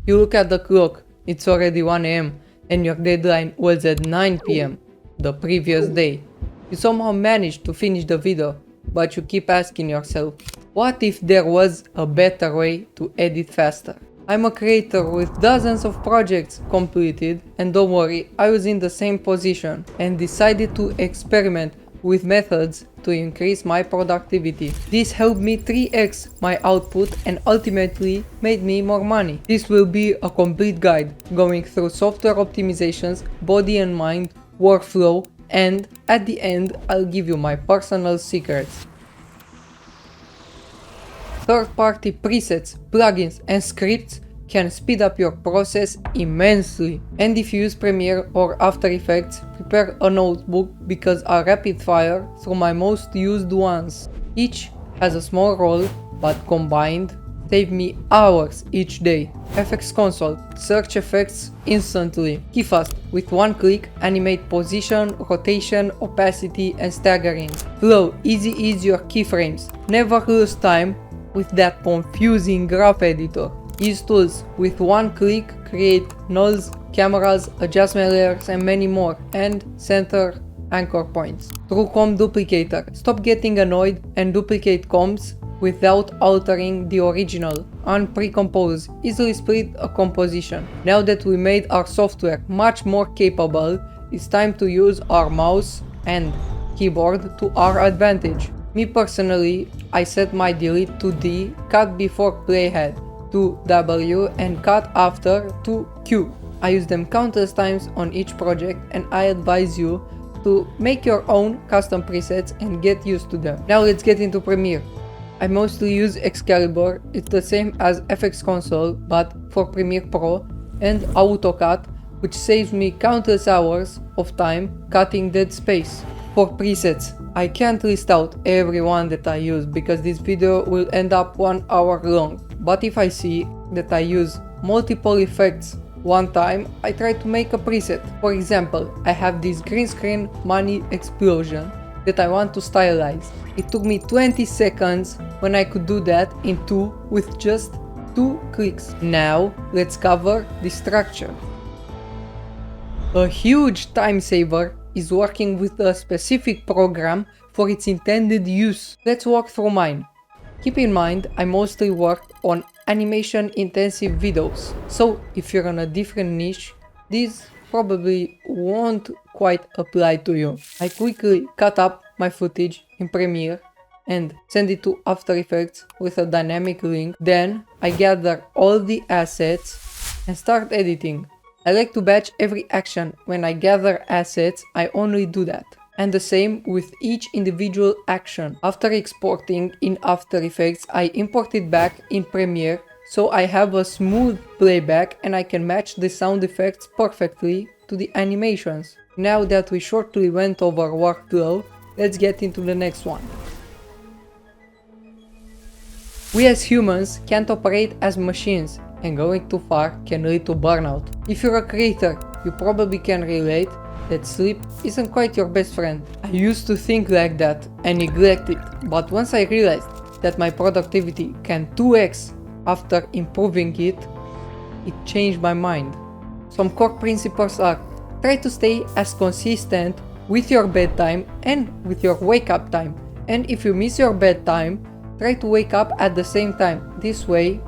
You look at the clock, it's already 1 am, and your deadline was at 9 pm the previous day. You somehow managed to finish the video, but you keep asking yourself, what if there was a better way to edit faster? I'm a creator with dozens of projects completed, and don't worry, I was in the same position and decided to experiment with methods to increase my productivity. This helped me 3x my output and ultimately made me more money. This will be a complete guide going through software optimizations, body and mind, workflow, and at the end I'll give you my personal secrets. Third-party presets, plugins and scripts can speed up your process immensely. And if you use Premiere or After Effects, prepare a notebook because I'll rapid fire through my most used ones. Each has a small role, but combined save me hours each day. FX Console, search effects instantly. KeyFast, with one click, animate position, rotation, opacity and staggering. Flow, easy ease your keyframes. Never lose time with that confusing graph editor. Use tools, with one click create nulls, cameras, adjustment layers and many more, and center anchor points. True Comp Duplicator, stop getting annoyed and duplicate comps without altering the original. Unprecompose, easily split a composition. Now that we made our software much more capable, it's time to use our mouse and keyboard to our advantage. Me personally, I set my delete to D, cut before playhead, to W and cut after to Q. I use them countless times on each project and I advise you to make your own custom presets and get used to them. Now let's get into Premiere. I mostly use Excalibur, it's the same as FX Console but for Premiere Pro, and AutoCut, which saves me countless hours of time cutting dead space. For presets, I can't list out every one that I use because this video will end up 1 hour long, but if I see that I use multiple effects one time, I try to make a preset. For example, I have this green screen money explosion that I want to stylize. It took me 20 seconds when I could do that in 2 with just 2 clicks. Now let's cover the structure. A huge time saver is working with a specific program for its intended use. Let's walk through mine. Keep in mind, I mostly work on animation intensive videos, so if you're on a different niche, these probably won't quite apply to you. I quickly cut up my footage in Premiere and send it to After Effects with a dynamic link. Then I gather all the assets and start editing. I like to batch every action. When I gather assets, I only do that. And the same with each individual action. After exporting in After Effects, I import it back in Premiere so I have a smooth playback and I can match the sound effects perfectly to the animations. Now that we shortly went over workflow, let's get into the next one. We as humans can't operate as machines, and going too far can lead to burnout. If you're a creator, you probably can relate that sleep isn't quite your best friend. I used to think like that and neglect it, but once I realized that my productivity can 2x after improving it, it changed my mind. Some core principles are: try to stay as consistent with your bedtime and with your wake up time, and if you miss your bedtime, try to wake up at the same time. This way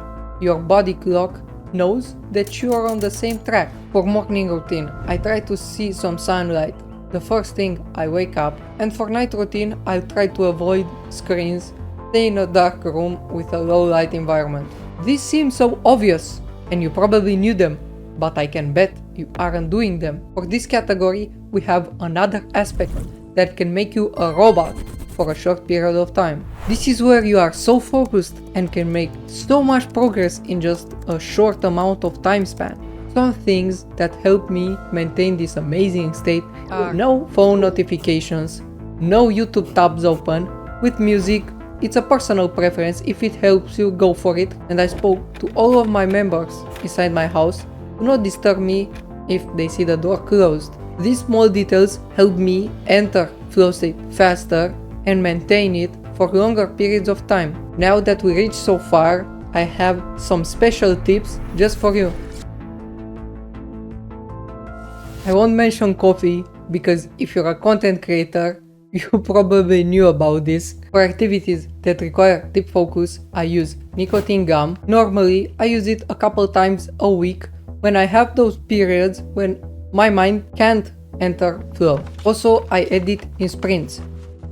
your body clock knows that you are on the same track. For morning routine, I try to see some sunlight the first thing I wake up, and for night routine, I'll try to avoid screens, stay in a dark room with a low light environment. These seem so obvious and you probably knew them, but I can bet you aren't doing them. For this category, we have another aspect that can make you a robot for a short period of time. This is where you are so focused and can make so much progress in just a short amount of time span. Some things that help me maintain this amazing state are no phone notifications, no YouTube tabs open. With music, it's a personal preference. If it helps you, go for it. And I spoke to all of my members inside my house to not disturb me if they see the door closed. These small details help me enter flow state faster and maintain it for longer periods of time. Now that we reached so far, I have some special tips just for you. I won't mention coffee because if you're a content creator, you probably knew about this. For activities that require deep focus, I use nicotine gum. Normally, I use it a couple times a week when I have those periods when my mind can't enter flow. Also, I edit in sprints.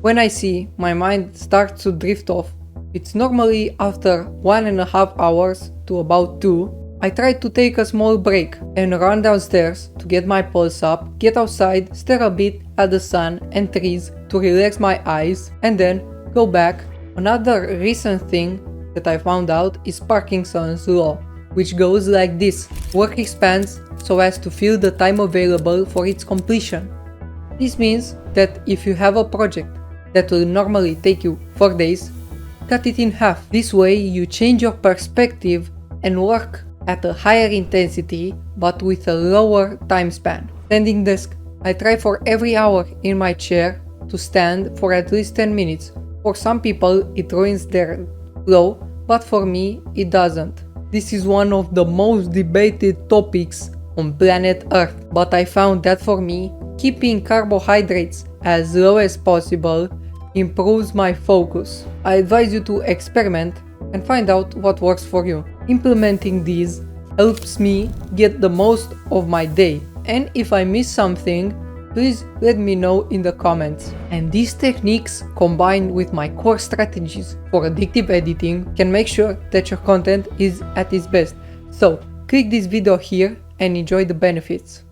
When I see my mind starts to drift off, it's normally after 1.5 hours to about 2. I try to take a small break and run downstairs to get my pulse up, get outside, stare a bit at the sun and trees to relax my eyes, and then go back. Another recent thing that I found out is Parkinson's law, which goes like this: work expands so as to fill the time available for its completion. This means that if you have a project that will normally take you 4 days, cut it in half. This way you change your perspective and work at a higher intensity but with a lower time span. Standing desk. I try for every hour in my chair to stand for at least 10 minutes. For some people it ruins their flow, but for me it doesn't. This is one of the most debated topics on planet Earth, but I found that for me, keeping carbohydrates as low as possible improves my focus. I advise you to experiment and find out what works for you. Implementing these helps me get the most of my day, and if I miss something, please let me know in the comments. And these techniques combined with my core strategies for addictive editing can make sure that your content is at its best. So click this video here and enjoy the benefits.